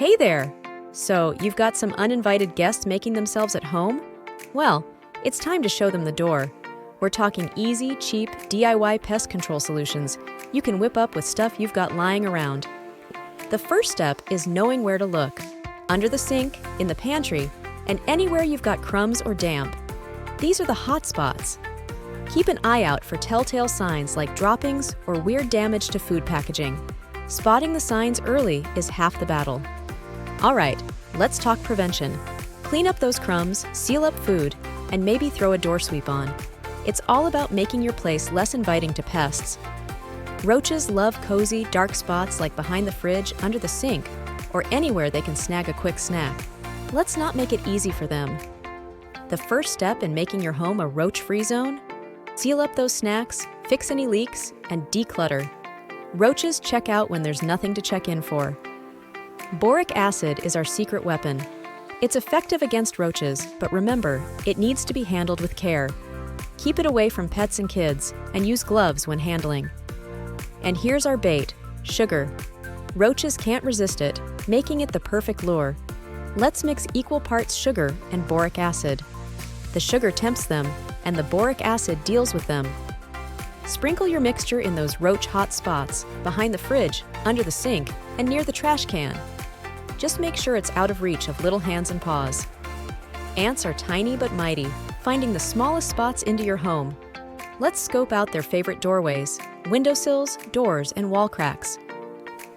Hey there! So, you've got some uninvited guests making themselves at home? Well, it's time to show them the door. We're talking easy, cheap, DIY pest control solutions you can whip up with stuff you've got lying around. The first step is knowing where to look. Under the sink, in the pantry, and anywhere you've got crumbs or damp. These are the hot spots. Keep an eye out for telltale signs like droppings or weird damage to food packaging. Spotting the signs early is half the battle. All right, let's talk prevention. Clean up those crumbs, seal up food, and maybe throw a door sweep on. It's all about making your place less inviting to pests. Roaches love cozy, dark spots like behind the fridge, under the sink, or anywhere they can snag a quick snack. Let's not make it easy for them. The first step in making your home a roach-free zone? Seal up those snacks, fix any leaks, and declutter. Roaches check out when there's nothing to check in for. Boric acid is our secret weapon. It's effective against roaches, but remember, it needs to be handled with care. Keep it away from pets and kids, and use gloves when handling. And here's our bait, sugar. Roaches can't resist it, making it the perfect lure. Let's mix equal parts sugar and boric acid. The sugar tempts them, and the boric acid deals with them. Sprinkle your mixture in those roach hot spots, behind the fridge, under the sink, and near the trash can. Just make sure it's out of reach of little hands and paws. Ants are tiny but mighty, finding the smallest spots into your home. Let's scope out their favorite doorways, windowsills, doors, and wall cracks.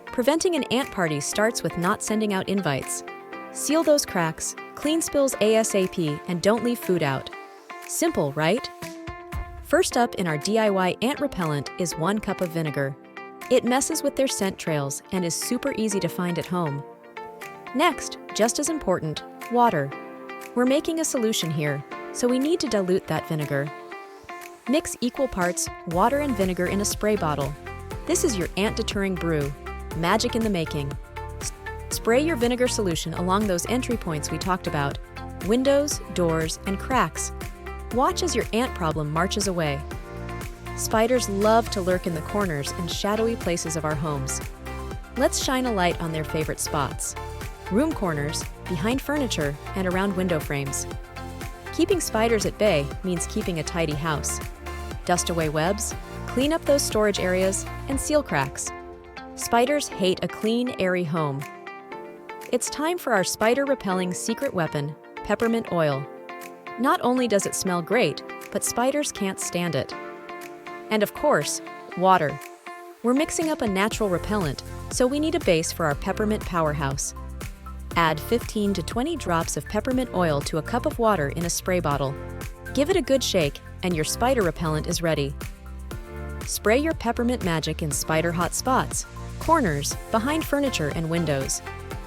Preventing an ant party starts with not sending out invites. Seal those cracks, clean spills ASAP, and don't leave food out. Simple, right? First up in our DIY ant repellent is 1 cup of vinegar. It messes with their scent trails and is super easy to find at home. Next, just as important, water. We're making a solution here, so we need to dilute that vinegar. Mix equal parts water and vinegar in a spray bottle. This is your ant-deterring brew, magic in the making. Spray your vinegar solution along those entry points we talked about, windows, doors, and cracks. Watch as your ant problem marches away. Spiders love to lurk in the corners and shadowy places of our homes. Let's shine a light on their favorite spots. Room corners, behind furniture, and around window frames. Keeping spiders at bay means keeping a tidy house. Dust away webs, clean up those storage areas, and seal cracks. Spiders hate a clean, airy home. It's time for our spider-repelling secret weapon, peppermint oil. Not only does it smell great, but spiders can't stand it. And of course, water. We're mixing up a natural repellent, so we need a base for our peppermint powerhouse. Add 15 to 20 drops of peppermint oil to a cup of water in a spray bottle. Give it a good shake, and your spider repellent is ready. Spray your peppermint magic in spider hot spots, corners, behind furniture and windows.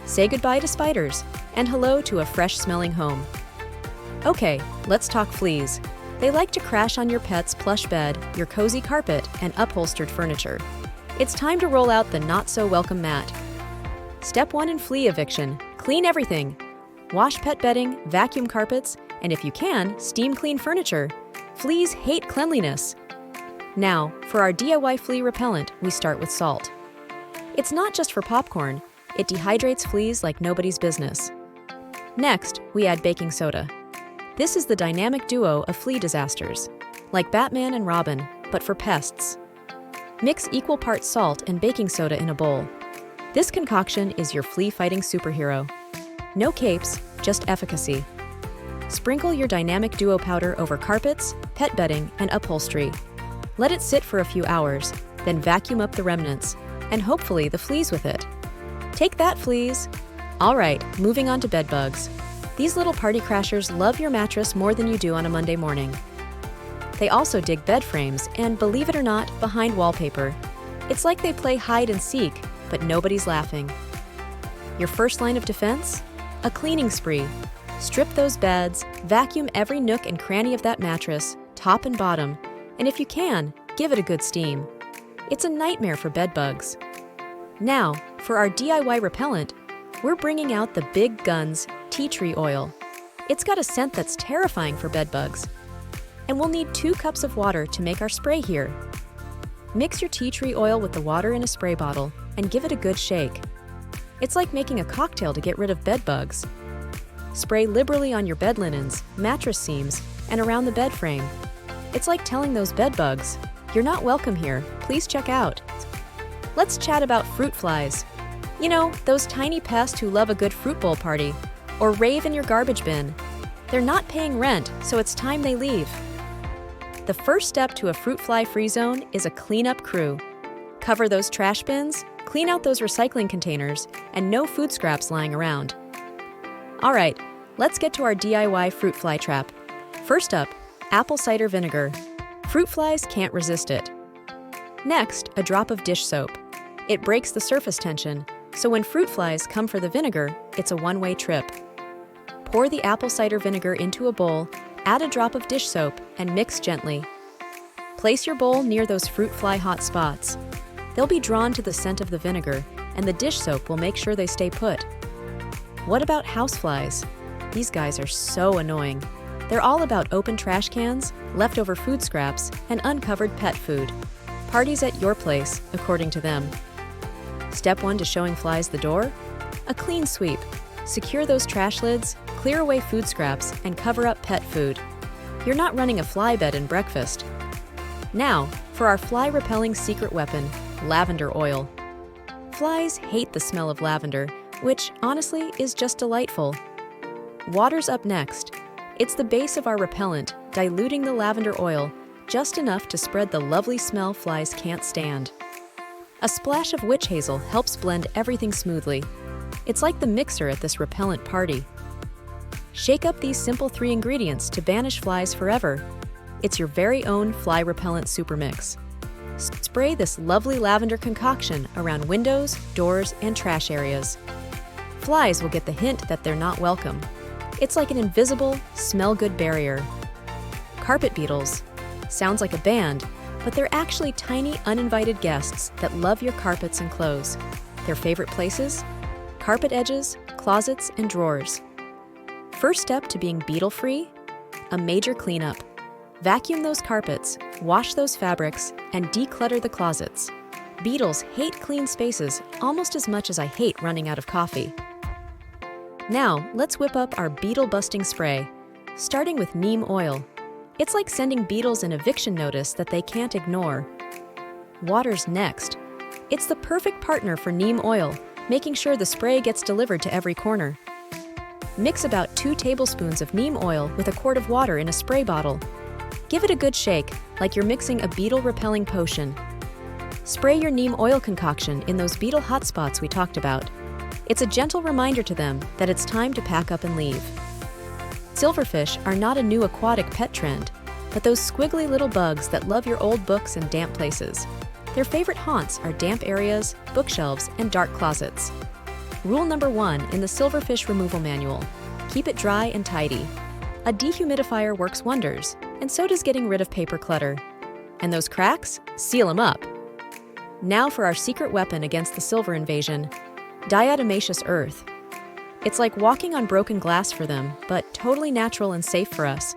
Say goodbye to spiders, and hello to a fresh-smelling home. Okay, let's talk fleas. They like to crash on your pet's plush bed, your cozy carpet, and upholstered furniture. It's time to roll out the not-so-welcome mat. Step 1 in flea eviction. Clean everything. Wash pet bedding, vacuum carpets, and if you can, steam clean furniture. Fleas hate cleanliness. Now, for our DIY flea repellent, we start with salt. It's not just for popcorn. It dehydrates fleas like nobody's business. Next, we add baking soda. This is the dynamic duo of flea disasters, like Batman and Robin, but for pests. Mix equal parts salt and baking soda in a bowl. This concoction is your flea-fighting superhero. No capes, just efficacy. Sprinkle your dynamic duo powder over carpets, pet bedding, and upholstery. Let it sit for a few hours, then vacuum up the remnants, and hopefully the fleas with it. Take that, fleas! All right, moving on to bed bugs. These little party crashers love your mattress more than you do on a Monday morning. They also dig bed frames and, believe it or not, behind wallpaper. It's like they play hide and seek, but nobody's laughing. Your first line of defense? A cleaning spree. Strip those beds, vacuum every nook and cranny of that mattress, top and bottom, and if you can, give it a good steam. It's a nightmare for bed bugs. Now, for our DIY repellent, we're bringing out the big guns tea tree oil. It's got a scent that's terrifying for bed bugs. And we'll need 2 cups of water to make our spray here. Mix your tea tree oil with the water in a spray bottle and give it a good shake. It's like making a cocktail to get rid of bed bugs. Spray liberally on your bed linens, mattress seams, and around the bed frame. It's like telling those bed bugs, "You're not welcome here, please check out." Let's chat about fruit flies. You know, those tiny pests who love a good fruit bowl party, or rave in your garbage bin. They're not paying rent, so it's time they leave. The first step to a fruit fly-free zone is a cleanup crew. Cover those trash bins, clean out those recycling containers, and no food scraps lying around. All right, let's get to our DIY fruit fly trap. First up, apple cider vinegar. Fruit flies can't resist it. Next, a drop of dish soap. It breaks the surface tension, so when fruit flies come for the vinegar, it's a one-way trip. Pour the apple cider vinegar into a bowl, add a drop of dish soap, and mix gently. Place your bowl near those fruit fly hot spots. They'll be drawn to the scent of the vinegar, and the dish soap will make sure they stay put. What about houseflies? These guys are so annoying. They're all about open trash cans, leftover food scraps, and uncovered pet food. Parties at your place, according to them. Step 1 to showing flies the door? A clean sweep. Secure those trash lids, clear away food scraps, and cover up pet food. You're not running a fly bed and breakfast. Now, for our fly-repelling secret weapon, lavender oil. Flies hate the smell of lavender, which, honestly, is just delightful. Water's up next. It's the base of our repellent, diluting the lavender oil, just enough to spread the lovely smell flies can't stand. A splash of witch hazel helps blend everything smoothly. It's like the mixer at this repellent party. Shake up these simple 3 ingredients to banish flies forever. It's your very own fly repellent super mix. Spray this lovely lavender concoction around windows, doors, and trash areas. Flies will get the hint that they're not welcome. It's like an invisible, smell-good barrier. Carpet beetles. Sounds like a band, but they're actually tiny, uninvited guests that love your carpets and clothes. Their favorite places? Carpet edges, closets, and drawers. First step to being beetle-free? A major cleanup. Vacuum those carpets, wash those fabrics, and declutter the closets. Beetles hate clean spaces almost as much as I hate running out of coffee. Now, let's whip up our beetle-busting spray, starting with neem oil. It's like sending beetles an eviction notice that they can't ignore. Water's next. It's the perfect partner for neem oil, making sure the spray gets delivered to every corner. Mix about 2 tablespoons of neem oil with a quart of water in a spray bottle. Give it a good shake, like you're mixing a beetle-repelling potion. Spray your neem oil concoction in those beetle hotspots we talked about. It's a gentle reminder to them that it's time to pack up and leave. Silverfish are not a new aquatic pet trend, but those squiggly little bugs that love your old books and damp places. Their favorite haunts are damp areas, bookshelves, and dark closets. Rule number 1 in the Silverfish Removal Manual: keep it dry and tidy. A dehumidifier works wonders, and so does getting rid of paper clutter. And those cracks? Seal them up. Now for our secret weapon against the silver invasion: diatomaceous earth. It's like walking on broken glass for them, but totally natural and safe for us.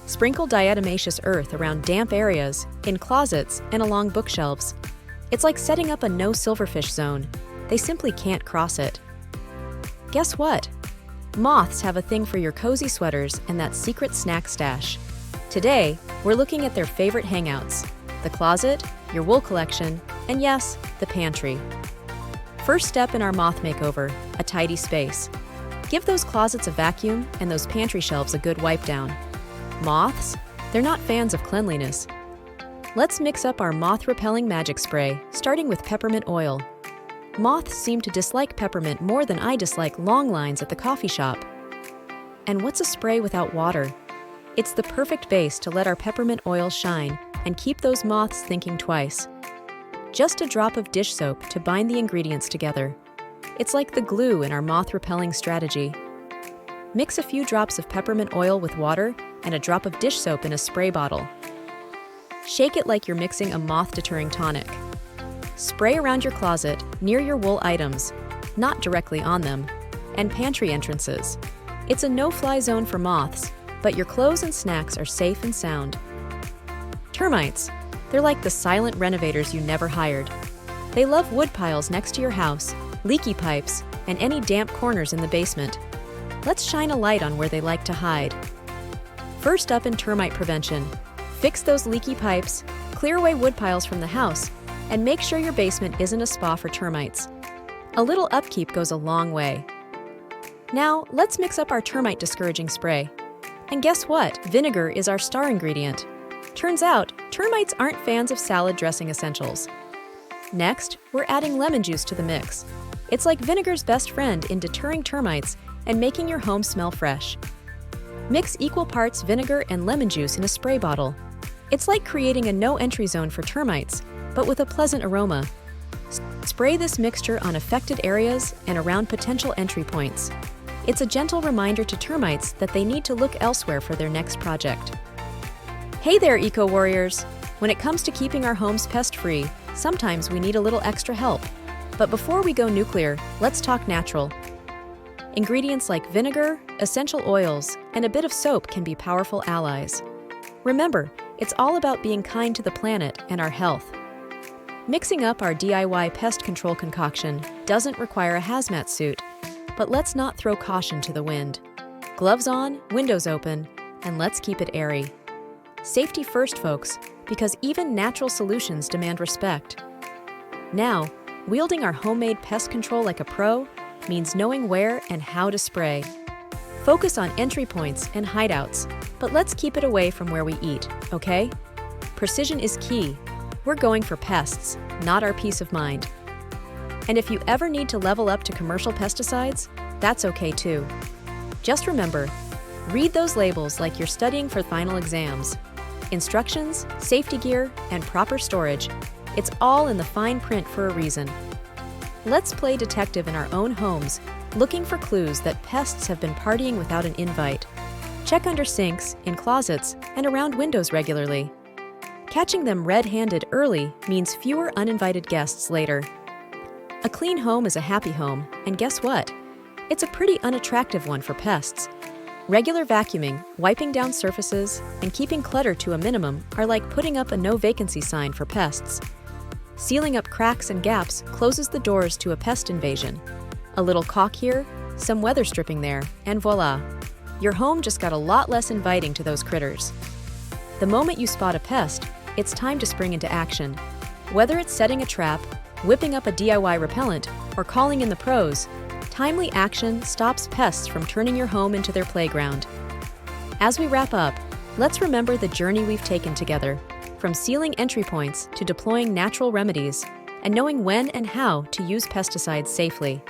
Sprinkle diatomaceous earth around damp areas, in closets, and along bookshelves. It's like setting up a no silverfish zone. They simply can't cross it. Guess what? Moths have a thing for your cozy sweaters and that secret snack stash. Today, we're looking at their favorite hangouts: the closet, your wool collection, and yes, the pantry. First step in our moth makeover: a tidy space. Give those closets a vacuum and those pantry shelves a good wipe down. Moths? They're not fans of cleanliness. Let's mix up our moth-repelling magic spray, starting with peppermint oil. Moths seem to dislike peppermint more than I dislike long lines at the coffee shop. And what's a spray without water? It's the perfect base to let our peppermint oil shine and keep those moths thinking twice. Just a drop of dish soap to bind the ingredients together. It's like the glue in our moth-repelling strategy. Mix a few drops of peppermint oil with water and a drop of dish soap in a spray bottle. Shake it like you're mixing a moth-deterring tonic. Spray around your closet, near your wool items, not directly on them, and pantry entrances. It's a no-fly zone for moths, but your clothes and snacks are safe and sound. Termites. They're like the silent renovators you never hired. They love wood piles next to your house, leaky pipes, and any damp corners in the basement. Let's shine a light on where they like to hide. First up in termite prevention, fix those leaky pipes, clear away wood piles from the house, and make sure your basement isn't a spa for termites. A little upkeep goes a long way. Now, let's mix up our termite discouraging spray. And guess what? Vinegar is our star ingredient. Turns out, termites aren't fans of salad dressing essentials. Next, we're adding lemon juice to the mix. It's like vinegar's best friend in deterring termites and making your home smell fresh. Mix equal parts vinegar and lemon juice in a spray bottle. It's like creating a no-entry zone for termites, but with a pleasant aroma. Spray this mixture on affected areas and around potential entry points. It's a gentle reminder to termites that they need to look elsewhere for their next project. Hey there, eco-warriors! When it comes to keeping our homes pest-free, sometimes we need a little extra help. But before we go nuclear, let's talk natural. Ingredients like vinegar, essential oils, and a bit of soap can be powerful allies. Remember, it's all about being kind to the planet and our health. Mixing up our DIY pest control concoction doesn't require a hazmat suit, but let's not throw caution to the wind. Gloves on, windows open, and let's keep it airy. Safety first, folks, because even natural solutions demand respect. Now, wielding our homemade pest control like a pro means knowing where and how to spray. Focus on entry points and hideouts, but let's keep it away from where we eat, okay? Precision is key. We're going for pests, not our peace of mind. And if you ever need to level up to commercial pesticides, that's okay too. Just remember, read those labels like you're studying for final exams. Instructions, safety gear, and proper storage, it's all in the fine print for a reason. Let's play detective in our own homes, looking for clues that pests have been partying without an invite. Check under sinks, in closets, and around windows regularly. Catching them red-handed early means fewer uninvited guests later. A clean home is a happy home, and guess what? It's a pretty unattractive one for pests. Regular vacuuming, wiping down surfaces, and keeping clutter to a minimum are like putting up a no vacancy sign for pests. Sealing up cracks and gaps closes the doors to a pest invasion. A little caulk here, some weather stripping there, and voila! Your home just got a lot less inviting to those critters. The moment you spot a pest, it's time to spring into action. Whether it's setting a trap, whipping up a DIY repellent, or calling in the pros, timely action stops pests from turning your home into their playground. As we wrap up, let's remember the journey we've taken together, from sealing entry points to deploying natural remedies, and knowing when and how to use pesticides safely.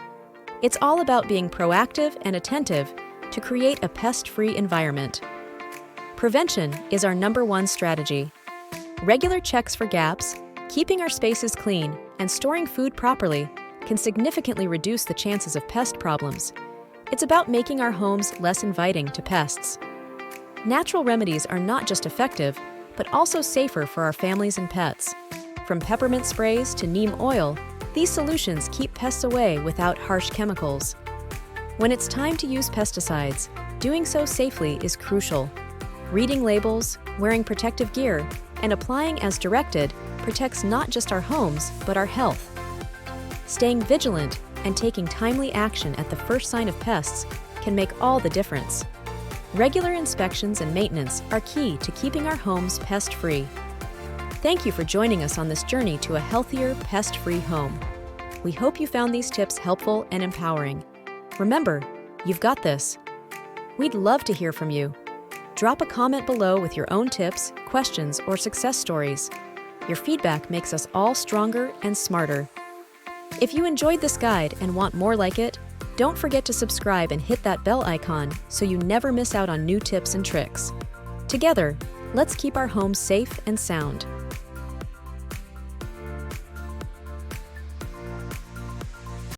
It's all about being proactive and attentive to create a pest-free environment. Prevention is our #1 strategy. Regular checks for gaps, keeping our spaces clean, and storing food properly can significantly reduce the chances of pest problems. It's about making our homes less inviting to pests. Natural remedies are not just effective, but also safer for our families and pets. From peppermint sprays to neem oil, these solutions keep pests away without harsh chemicals. When it's time to use pesticides, doing so safely is crucial. Reading labels, wearing protective gear, and applying as directed protects not just our homes, but our health. Staying vigilant and taking timely action at the first sign of pests can make all the difference. Regular inspections and maintenance are key to keeping our homes pest-free. Thank you for joining us on this journey to a healthier, pest-free home. We hope you found these tips helpful and empowering. Remember, you've got this. We'd love to hear from you. Drop a comment below with your own tips, questions, or success stories. Your feedback makes us all stronger and smarter. If you enjoyed this guide and want more like it, don't forget to subscribe and hit that bell icon so you never miss out on new tips and tricks. Together, let's keep our homes safe and sound.